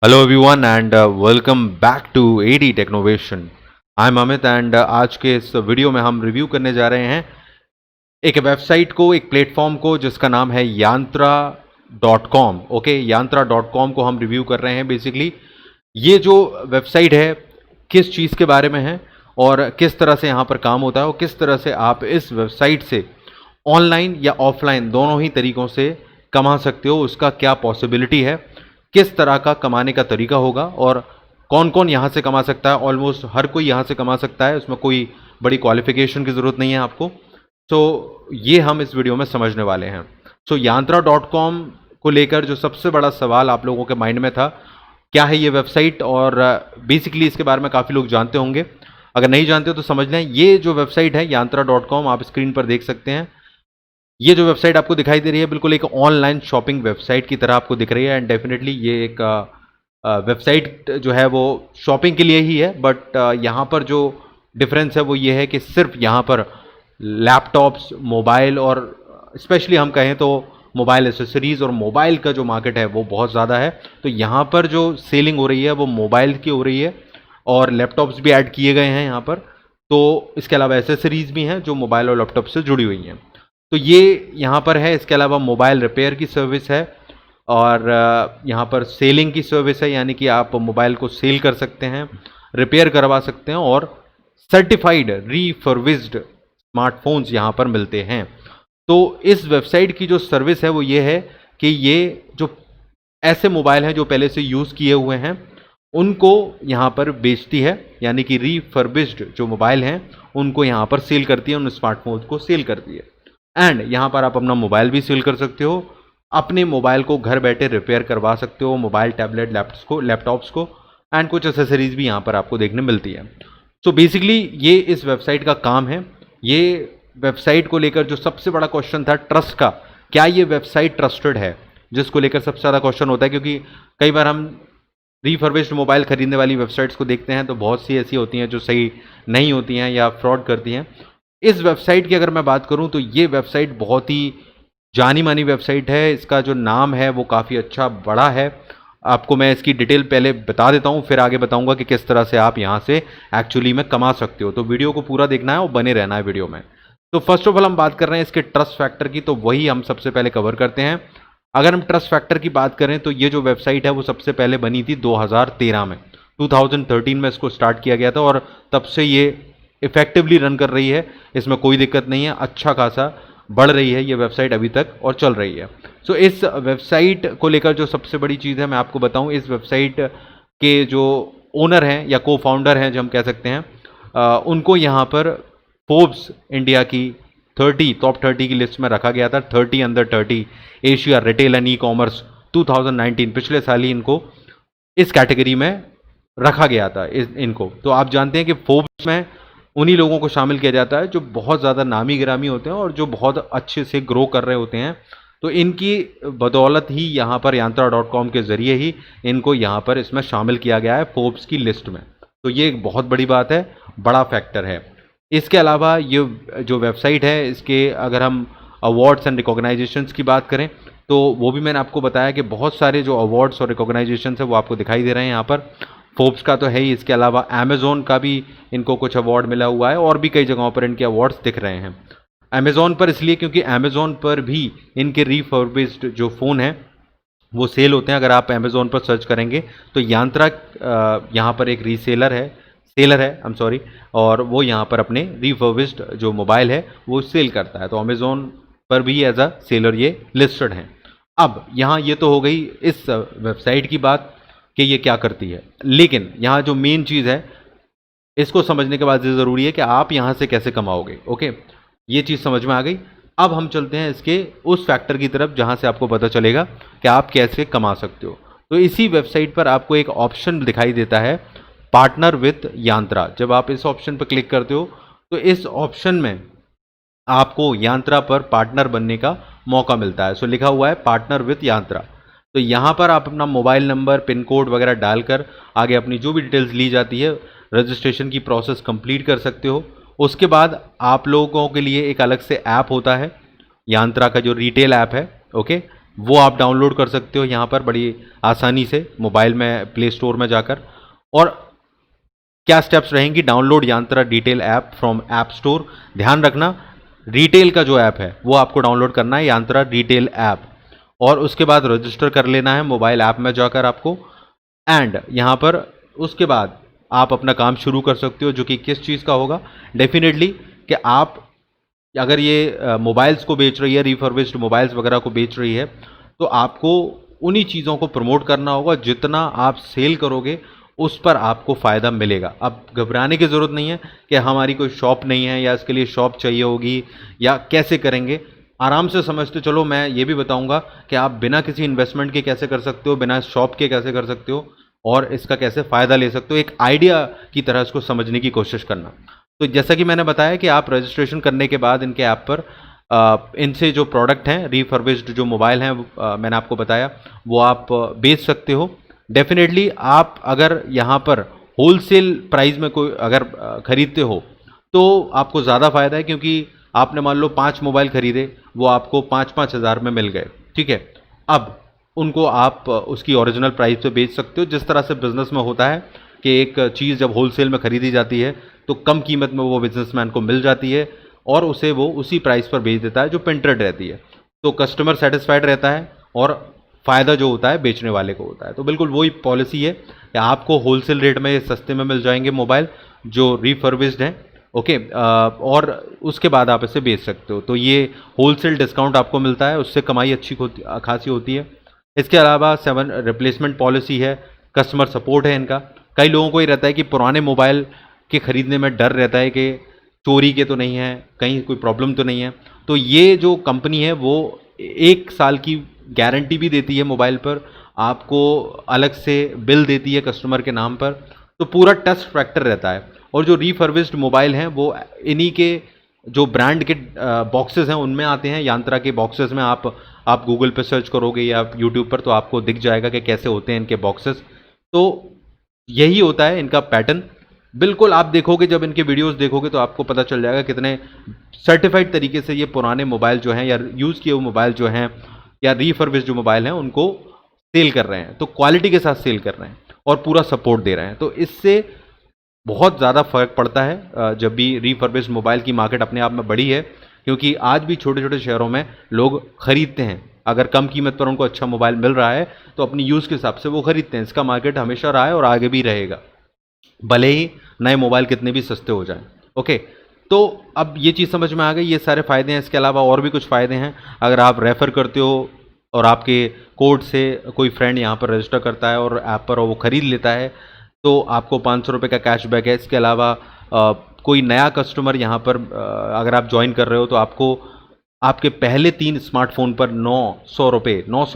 Hello everyone and welcome back to AD Technovation. I'm Amit and आज के इस video में हम रिव्यू करने जा रहे हैं एक वेबसाइट को, एक प्लेटफॉर्म को जिसका नाम है yantra.com. ओके, yantra.com को हम रिव्यू कर रहे हैं. बेसिकली ये जो वेबसाइट है किस चीज़ के बारे में है और किस तरह से यहाँ पर काम होता है और किस तरह से आप इस वेबसाइट से ऑनलाइन या ऑफलाइन दोनों ही तरीक़ों से कमा सकते हो, उसका क्या पॉसिबिलिटी है, किस तरह का कमाने का तरीका होगा और कौन कौन यहाँ से कमा सकता है. ऑलमोस्ट हर कोई यहाँ से कमा सकता है, उसमें कोई बड़ी क्वालिफिकेशन की ज़रूरत नहीं है आपको. सो ये हम इस वीडियो में समझने वाले हैं. सो yantra.com को लेकर जो सबसे बड़ा सवाल आप लोगों के माइंड में था, क्या है ये वेबसाइट, और बेसिकली इसके बारे में काफ़ी लोग जानते होंगे. अगर नहीं जानते हो तो समझ लें, ये जो वेबसाइट है yantra.com आप स्क्रीन पर देख सकते हैं. ये जो वेबसाइट आपको दिखाई दे रही है बिल्कुल एक ऑनलाइन शॉपिंग वेबसाइट की तरह आपको दिख रही है. एंड डेफिनेटली ये एक वेबसाइट जो है वो शॉपिंग के लिए ही है. बट यहाँ पर जो डिफरेंस है वो ये है कि सिर्फ यहाँ पर लैपटॉप्स, मोबाइल और स्पेशली हम कहें तो मोबाइल एसेसरीज़ और मोबाइल का जो मार्केट है वो बहुत ज़्यादा है. तो यहाँ पर जो सेलिंग हो रही है वो मोबाइल की हो रही है और लैपटॉप्स भी ऐड किए गए हैं यहाँ पर. तो इसके अलावा एसेसरीज़ भी हैं जो मोबाइल और लैपटॉप से जुड़ी हुई हैं. तो ये यहाँ पर है. इसके अलावा मोबाइल रिपेयर की सर्विस है और यहाँ पर सेलिंग की सर्विस है, यानी कि आप मोबाइल को सेल कर सकते हैं, रिपेयर करवा सकते हैं और सर्टिफाइड रीफर्बिश्ड स्मार्टफोन्स यहाँ पर मिलते हैं. तो इस वेबसाइट की जो सर्विस है वो ये है कि ये जो ऐसे मोबाइल हैं जो पहले से यूज़ किए हुए हैं उनको यहाँ पर बेचती है, यानी कि रीफर्बिश्ड जो मोबाइल हैं उनको यहाँ पर सेल करती है, उन स्मार्टफोन्स को सेल करती है. एंड यहाँ पर आप अपना मोबाइल भी सेल कर सकते हो, अपने मोबाइल को घर बैठे रिपेयर करवा सकते हो, मोबाइल, टैबलेट, लैपटॉप्स को एंड कुछ एसेसरीज़ भी यहाँ पर आपको देखने मिलती है. सो बेसिकली ये इस वेबसाइट का काम है. ये वेबसाइट को लेकर जो सबसे बड़ा क्वेश्चन था ट्रस्ट का, क्या ये वेबसाइट ट्रस्टेड है, जिसको लेकर सबसे ज़्यादा क्वेश्चन होता है. क्योंकि कई बार हम रीफर्बिश्ड मोबाइल खरीदने वाली वेबसाइट्स को देखते हैं तो बहुत सी ऐसी होती हैं जो सही नहीं होती हैं या फ्रॉड करती हैं. इस वेबसाइट की अगर मैं बात करूं तो ये वेबसाइट बहुत ही जानी मानी वेबसाइट है. इसका जो नाम है वो काफ़ी अच्छा बड़ा है. आपको मैं इसकी डिटेल पहले बता देता हूं, फिर आगे बताऊंगा कि किस तरह से आप यहां से एक्चुअली में कमा सकते हो. तो वीडियो को पूरा देखना है और बने रहना है वीडियो में. तो फर्स्ट ऑफ ऑल हम बात कर रहे हैं इसके ट्रस्ट फैक्टर की, तो वही हम सबसे पहले कवर करते हैं. अगर हम ट्रस्ट फैक्टर की बात करें तो ये जो वेबसाइट है वो सबसे पहले बनी थी 2013 में. 2013 में इसको स्टार्ट किया गया था और तब से ये इफेक्टिवली रन कर रही है. इसमें कोई दिक्कत नहीं है, अच्छा खासा बढ़ रही है ये वेबसाइट अभी तक और चल रही है. सो इस वेबसाइट को लेकर जो सबसे बड़ी चीज़ है मैं आपको बताऊं, इस वेबसाइट के जो ओनर हैं या को फाउंडर हैं जो हम कह सकते हैं, उनको यहाँ पर फोर्ब्स इंडिया की टॉप 30 की लिस्ट में रखा गया था. 30 under 30 Asia retail and e commerce 2019, पिछले साल ही इनको इस कैटेगरी में रखा गया था इनको. तो आप जानते हैं कि फोर्ब्स में उन्हीं लोगों को शामिल किया जाता है जो बहुत ज़्यादा नामी गिरामी होते हैं और जो बहुत अच्छे से ग्रो कर रहे होते हैं. तो इनकी बदौलत ही यहाँ पर yantra.com के ज़रिए ही इनको यहाँ पर इसमें शामिल किया गया है फोर्ब्स की लिस्ट में. तो ये एक बहुत बड़ी बात है, बड़ा फैक्टर है. इसके अलावा ये जो वेबसाइट है, इसके अगर हम अवार्ड्स एंड रिकॉग्नाइजेशंस की बात करें तो वो भी मैंने आपको बताया कि बहुत सारे जो अवार्ड्स और रिकॉग्नाइजेशंस है वो आपको दिखाई दे रहे हैं यहाँ पर. फोर्ब्स का तो है ही, इसके अलावा अमेज़ॉन का भी इनको कुछ अवार्ड मिला हुआ है और भी कई जगहों पर इनके अवार्ड्स दिख रहे हैं. अमेज़ॉन पर इसलिए क्योंकि अमेज़ॉन पर भी इनके रीफर्बिश्ड जो फ़ोन हैं वो सेल होते हैं. अगर आप अमेज़ॉन पर सर्च करेंगे तो यांत्रा यहाँ पर एक सेलर है आई एम सॉरी, और वो यहाँ पर अपने रीफर्बिश्ड जो मोबाइल है वो सेल करता है. तो अमेज़ॉन पर भी एज अ सेलर ये लिस्टेड हैं. अब यहाँ ये तो हो गई इस वेबसाइट की बात कि ये क्या करती है, लेकिन यहाँ जो मेन चीज़ है इसको समझने के बाद ये ज़रूरी है कि आप यहाँ से कैसे कमाओगे. ओके, ये चीज़ समझ में आ गई. अब हम चलते हैं इसके उस फैक्टर की तरफ जहाँ से आपको पता चलेगा कि आप कैसे कमा सकते हो. तो इसी वेबसाइट पर आपको एक ऑप्शन दिखाई देता है, पार्टनर विथ यांत्रा. जब आप इस ऑप्शन पर क्लिक करते हो तो इस ऑप्शन में आपको यांत्रा पर पार्टनर बनने का मौका मिलता है. सो लिखा हुआ है पार्टनर विथ यांत्रा. तो यहाँ पर आप अपना मोबाइल नंबर, पिन कोड वगैरह डालकर आगे अपनी जो भी डिटेल्स ली जाती है रजिस्ट्रेशन की प्रोसेस कंप्लीट कर सकते हो. उसके बाद आप लोगों के लिए एक अलग से ऐप होता है यांत्रा का, जो रिटेल ऐप है. ओके, वो आप डाउनलोड कर सकते हो यहाँ पर बड़ी आसानी से मोबाइल में प्ले स्टोर में जाकर। और क्या स्टेप्स रहेंगी? डाउनलोड यांत्रा detail app from app store. ध्यान रखना, रिटेल का जो ऐप है वो आपको डाउनलोड करना है, यांत्रा डिटेल ऐप, और उसके बाद रजिस्टर कर लेना है मोबाइल ऐप में जाकर आपको। एंड यहाँ पर उसके बाद आप अपना काम शुरू कर सकते हो, जो कि किस चीज़ का होगा? डेफिनेटली कि आप अगर ये मोबाइल्स को बेच रही है, रिफर्बिश्ड मोबाइल्स वगैरह को बेच रही है, तो आपको उन्हीं चीज़ों को प्रमोट करना होगा। जितना आप सेल करोगे उस पर आपको फ़ायदा मिलेगा। अब घबराने की ज़रूरत नहीं है कि हमारी कोई शॉप नहीं है या इसके लिए शॉप चाहिए होगी या कैसे करेंगे। आराम से समझते चलो, मैं ये भी बताऊंगा कि आप बिना किसी इन्वेस्टमेंट के कैसे कर सकते हो, बिना शॉप के कैसे कर सकते हो, और इसका कैसे फ़ायदा ले सकते हो। एक आइडिया की तरह इसको समझने की कोशिश करना। तो जैसा कि मैंने बताया कि आप रजिस्ट्रेशन करने के बाद इनके ऐप पर इनसे जो प्रोडक्ट हैं, रिफर्बिश्ड जो मोबाइल हैं, मैंने आपको बताया, वो आप बेच सकते हो। डेफिनेटली आप अगर यहाँ पर होलसेल प्राइस में कोई अगर ख़रीदते हो तो आपको ज़्यादा फ़ायदा है, क्योंकि आपने मान लो 5 मोबाइल खरीदे, वो आपको 5-5 हज़ार में मिल गए, ठीक है। अब उनको आप उसकी ओरिजिनल प्राइस पे बेच सकते हो। जिस तरह से बिज़नेस में होता है कि एक चीज़ जब होलसेल में ख़रीदी जाती है तो कम कीमत में वो बिजनेसमैन को मिल जाती है और उसे वो उसी प्राइस पर बेच देता है जो प्रिंटेड रहती है। तो कस्टमर सेटिस्फाइड रहता है और फ़ायदा जो होता है बेचने वाले को होता है। तो बिल्कुल वही पॉलिसी है कि आपको होलसेल रेट में सस्ते में मिल जाएंगे मोबाइल जो रिफर्बिश्ड हैं, ओके। और उसके बाद आप इसे बेच सकते हो। तो ये होलसेल डिस्काउंट आपको मिलता है, उससे कमाई अच्छी खासी होती है। इसके अलावा 7 रिप्लेसमेंट पॉलिसी है, कस्टमर सपोर्ट है इनका। कई लोगों को ये रहता है कि पुराने मोबाइल के ख़रीदने में डर रहता है कि चोरी के तो नहीं है, कहीं कोई प्रॉब्लम तो नहीं है। तो ये जो कंपनी है वो 1 साल की गारंटी भी देती है मोबाइल पर, आपको अलग से बिल देती है कस्टमर के नाम पर। तो पूरा टेस्ट फैक्टर रहता है। और जो रिफर्बिश्ड मोबाइल हैं वो इन्हीं के जो ब्रांड के बॉक्सेस हैं उनमें आते हैं, यांत्रा के बॉक्सेस में। आप गूगल पे सर्च करोगे या यूट्यूब पर तो आपको दिख जाएगा कि कैसे होते हैं इनके बॉक्सेस। तो यही होता है इनका पैटर्न। बिल्कुल आप देखोगे, जब इनके वीडियोस देखोगे तो आपको पता चल जाएगा कितने सर्टिफाइड तरीके से ये पुराने मोबाइल जो हैं या यूज़ किए हुए मोबाइल जो हैं या रिफर्बिश्ड जो मोबाइल हैं उनको सेल कर रहे हैं। तो क्वालिटी के साथ सेल कर रहे हैं और पूरा सपोर्ट दे रहे हैं। तो इससे बहुत ज़्यादा फ़र्क पड़ता है जब भी रिफर्बिश्ड मोबाइल की मार्केट अपने आप में बड़ी है, क्योंकि आज भी छोटे छोटे शहरों में लोग ख़रीदते हैं। अगर कम कीमत पर उनको अच्छा मोबाइल मिल रहा है तो अपनी यूज़ के हिसाब से वो ख़रीदते हैं। इसका मार्केट हमेशा रहा है और आगे भी रहेगा, भले ही नए मोबाइल कितने भी सस्ते हो जाएं, ओके। तो अब ये चीज़ समझ में आ गई, ये सारे फ़ायदे हैं। इसके अलावा और भी कुछ फ़ायदे हैं। अगर आप रेफ़र करते हो और आपके कोड से कोई फ्रेंड यहाँ पर रजिस्टर करता है और ऐप पर वो ख़रीद लेता है तो आपको 500 रुपये का कैशबैक है। इसके अलावा कोई नया कस्टमर यहाँ पर अगर आप ज्वाइन कर रहे हो तो आपको आपके पहले 3 स्मार्टफोन पर 900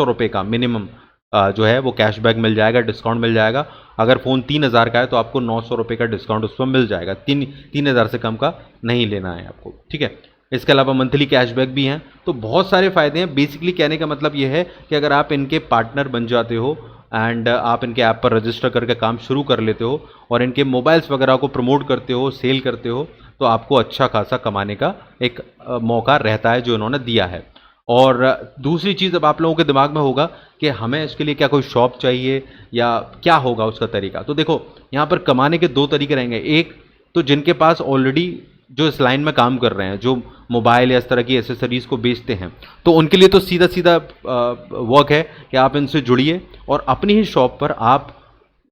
रुपये का मिनिमम जो है वो कैशबैक मिल जाएगा, डिस्काउंट मिल जाएगा। अगर फ़ोन 3000 का है तो आपको 900 रुपये का डिस्काउंट उस पर मिल जाएगा। 3000 से कम का नहीं लेना है आपको, ठीक है। इसके अलावा मंथली कैशबैक भी हैं। तो बहुत सारे फ़ायदे हैं। बेसिकली कहने का मतलब ये है कि अगर आप इनके पार्टनर बन जाते हो एंड आप इनके ऐप पर रजिस्टर करके काम शुरू कर लेते हो और इनके मोबाइल्स वगैरह को प्रमोट करते हो, सेल करते हो, तो आपको अच्छा खासा कमाने का एक मौका रहता है जो इन्होंने दिया है। और दूसरी चीज़ अब आप लोगों के दिमाग में होगा कि हमें इसके लिए क्या कोई शॉप चाहिए या क्या होगा उसका तरीका। तो देखो, यहाँ पर कमाने के 2 तरीके रहेंगे। एक तो जिनके पास ऑलरेडी जो इस लाइन में काम कर रहे हैं, जो मोबाइल या इस तरह की एसेसरीज़ को बेचते हैं, तो उनके लिए तो सीधा सीधा वर्क है कि आप इनसे जुड़िए और अपनी ही शॉप पर आप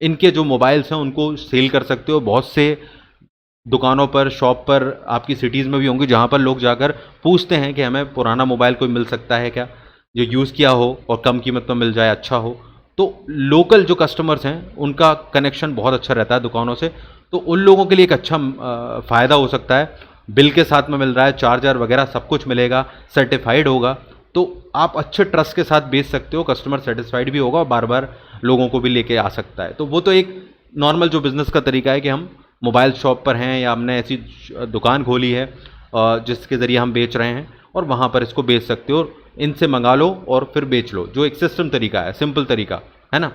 इनके जो मोबाइल्स हैं उनको सेल कर सकते हो। बहुत से दुकानों पर, शॉप पर आपकी सिटीज़ में भी होंगी जहाँ पर लोग जाकर पूछते हैं कि हमें पुराना मोबाइल कोई मिल सकता है क्या, जो यूज़ किया हो और कम कीमत में मिल जाए, अच्छा हो। तो लोकल जो कस्टमर्स हैं उनका कनेक्शन बहुत अच्छा रहता है दुकानों से। तो उन लोगों के लिए एक अच्छा फ़ायदा हो सकता है। बिल के साथ में मिल रहा है, चार्जर वगैरह सब कुछ मिलेगा, सर्टिफाइड होगा। तो आप अच्छे ट्रस्ट के साथ बेच सकते हो, कस्टमर सेटिस्फाइड भी होगा और बार बार लोगों को भी लेके आ सकता है। तो वो तो एक नॉर्मल जो बिज़नेस का तरीका है कि हम मोबाइल शॉप पर हैं या हमने ऐसी दुकान खोली है जिसके ज़रिए हम बेच रहे हैं और वहाँ पर इसको बेच सकते हो। इनसे मंगा लो और फिर बेच लो, जो एक सिस्टम तरीका है, सिंपल तरीका है ना।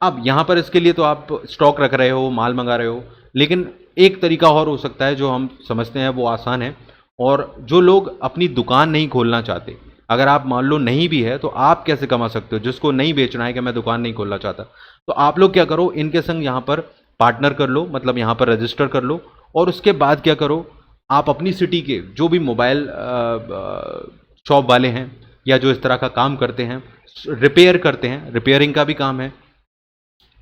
अब यहाँ पर इसके लिए तो आप स्टॉक रख रहे हो, माल मंगा रहे हो, लेकिन एक तरीका और हो सकता है जो हम समझते हैं वो आसान है। और जो लोग अपनी दुकान नहीं खोलना चाहते, अगर आप मान लो नहीं भी है तो आप कैसे कमा सकते हो, जिसको नहीं बेचना है कि मैं दुकान नहीं खोलना चाहता, तो आप लोग क्या करो, इनके संग यहाँ पर पार्टनर कर लो, मतलब यहाँ पर रजिस्टर कर लो। और उसके बाद क्या करो, आप अपनी सिटी के जो भी मोबाइल शॉप वाले हैं या जो इस तरह का काम करते हैं, रिपेयर करते हैं, रिपेयरिंग का भी काम है,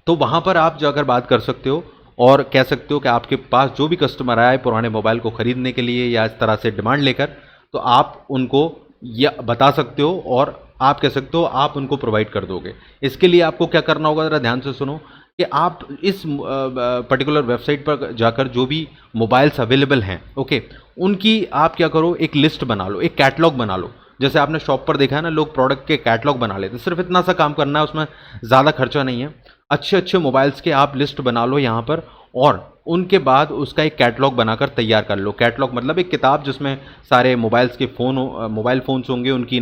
तो वहाँ पर आप जाकर बात कर सकते हो और कह सकते हो कि आपके पास जो भी कस्टमर आया है पुराने मोबाइल को ख़रीदने के लिए या इस तरह से डिमांड लेकर, तो आप उनको या बता सकते हो और आप कह सकते हो आप उनको प्रोवाइड कर दोगे। इसके लिए आपको क्या करना होगा, ज़रा ध्यान से सुनो, कि आप इस पर्टिकुलर वेबसाइट पर जाकर जो भी मोबाइल्स अवेलेबल हैं, ओके, उनकी आप क्या करो, एक लिस्ट बना लो, एक कैटलॉग बना लो। जैसे आपने शॉप पर देखा है ना, लोग प्रोडक्ट के कैटलॉग बना लेते हैं, सिर्फ इतना सा काम करना है, उसमें ज़्यादा खर्चा नहीं है। अच्छे अच्छे मोबाइल्स के आप लिस्ट बना लो यहाँ पर, और उनके बाद उसका एक कैटलॉग बनाकर तैयार कर लो। कैटलॉग मतलब एक किताब जिसमें सारे मोबाइल्स के मोबाइल फ़ोन्स होंगे, उनकी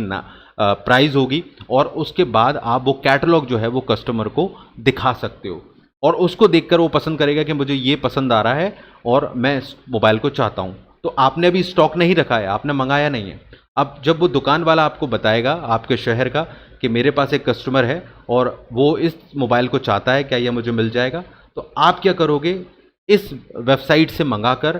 प्राइस होगी, और उसके बाद आप वो कैटलॉग जो है वो कस्टमर को दिखा सकते हो, और उसको देखकर वो पसंद करेगा कि मुझे ये पसंद आ रहा है और मैं इस मोबाइल को चाहता हूँ। तो आपने अभी स्टॉक नहीं रखा है, आपने मंगाया नहीं है। अब जब वो दुकान वाला आपको बताएगा आपके शहर का कि मेरे पास एक कस्टमर है और वो इस मोबाइल को चाहता है, क्या ये मुझे मिल जाएगा, तो आप क्या करोगे, इस वेबसाइट से मंगाकर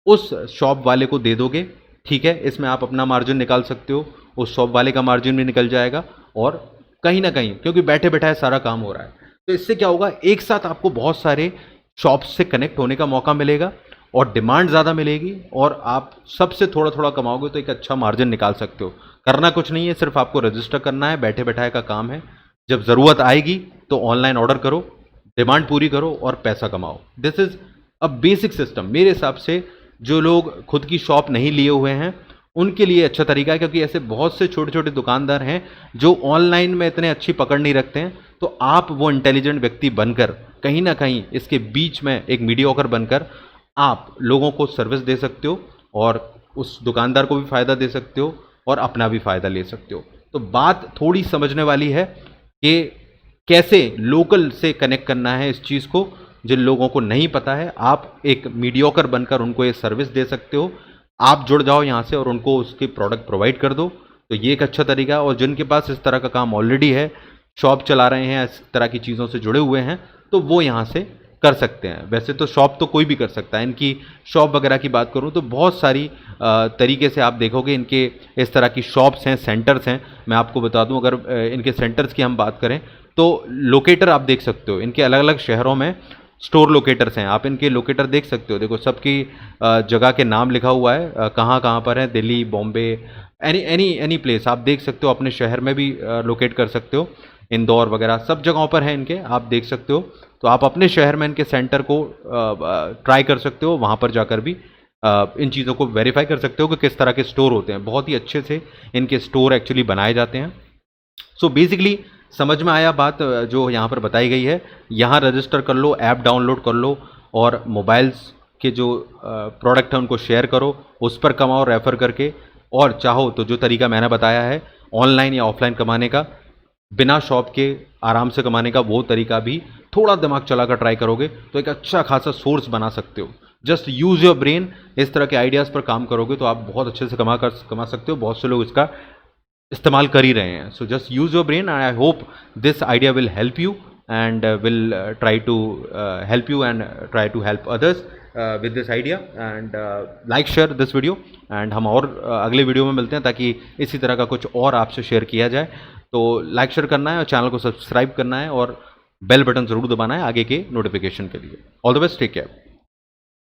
उस शॉप वाले को दे दोगे। ठीक है, इसमें आप अपना मार्जिन निकाल सकते हो, उस शॉप वाले का मार्जिन भी निकल जाएगा, और कहीं ना कहीं क्योंकि बैठे बैठाए सारा काम हो रहा है, तो इससे क्या होगा, एक साथ आपको बहुत सारे शॉप्स से कनेक्ट होने का मौका मिलेगा और डिमांड ज़्यादा मिलेगी, और आप सबसे थोड़ा थोड़ा कमाओगे तो एक अच्छा मार्जिन निकाल सकते हो। करना कुछ नहीं है, सिर्फ आपको रजिस्टर करना है, बैठे बैठाए का काम है। जब ज़रूरत आएगी तो ऑनलाइन ऑर्डर करो, डिमांड पूरी करो और पैसा कमाओ। This is a basic system. मेरे हिसाब से जो लोग खुद की शॉप नहीं लिए हुए हैं उनके लिए अच्छा तरीका है, क्योंकि ऐसे बहुत से छोटे छोटे दुकानदार हैं जो ऑनलाइन में इतने अच्छी पकड़ नहीं रखते हैं। तो आप वो इंटेलिजेंट व्यक्ति बनकर कहीं ना कहीं इसके बीच में एक मीडियोकर बनकर आप लोगों को सर्विस दे सकते हो, और उस दुकानदार को भी फ़ायदा दे सकते हो और अपना भी फ़ायदा ले सकते हो। तो बात थोड़ी समझने वाली है कि कैसे लोकल से कनेक्ट करना है इस चीज़ को। जिन लोगों को नहीं पता है, आप एक मीडियोकर बनकर उनको ये सर्विस दे सकते हो। आप जुड़ जाओ यहाँ से और उनको उसके प्रोडक्ट प्रोवाइड कर दो, तो ये एक अच्छा तरीका है। और जिनके पास इस तरह का काम ऑलरेडी है, शॉप चला रहे हैं, इस तरह की चीज़ों से जुड़े हुए हैं, तो वो यहाँ से कर सकते हैं। वैसे तो शॉप तो कोई भी कर सकता है, इनकी शॉप वगैरह की बात करूँ तो बहुत सारी तरीके से आप देखोगे इनके इस तरह की शॉप्स हैं, सेंटर्स हैं। मैं आपको बता दूं, अगर इनके सेंटर्स की हम बात करें तो लोकेटर आप देख सकते हो, इनके अलग अलग शहरों में स्टोर लोकेटर्स हैं, आप इनके लोकेटर देख सकते हो। देखो सबकी जगह के नाम लिखा हुआ है, कहाँ कहाँ पर है, दिल्ली, बॉम्बे, एनी प्लेस आप देख सकते हो। अपने शहर में भी लोकेट कर सकते हो, इंदौर वगैरह सब जगहों पर है इनके, आप देख सकते हो। तो आप अपने शहर में इनके सेंटर को ट्राई कर सकते हो, वहाँ पर जाकर भी इन चीज़ों को वेरीफाई कर सकते हो कि किस तरह के स्टोर होते हैं। बहुत ही अच्छे से इनके स्टोर एक्चुअली बनाए जाते हैं। सो बेसिकली समझ में आया बात जो यहाँ पर बताई गई है। यहाँ रजिस्टर कर लो, ऐप डाउनलोड कर लो, और मोबाइल्स के जो प्रोडक्ट हैं उनको शेयर करो, उस पर कमाओ रेफ़र करके। और चाहो तो जो तरीका मैंने बताया है ऑनलाइन या ऑफलाइन कमाने का, बिना शॉप के आराम से कमाने का, वो तरीका भी थोड़ा दिमाग चलाकर ट्राई करोगे तो एक अच्छा खासा सोर्स बना सकते हो। जस्ट यूज़ योर ब्रेन, इस तरह के आइडियाज़ पर काम करोगे तो आप बहुत अच्छे से कमा सकते हो। बहुत से लोग इसका इस्तेमाल कर ही रहे हैं। So just use your brain, I hope this idea will help you and will try to help you and try to help others with this idea. And like share this video, and हम और अगले video में मिलते हैं ताकि इसी तरह का कुछ और आपसे शेयर किया जाए। तो लाइक शेयर करना है और चैनल को सब्सक्राइब करना है और बेल बटन ज़रूर दबाना है आगे के नोटिफिकेशन के लिए। All the best, take care.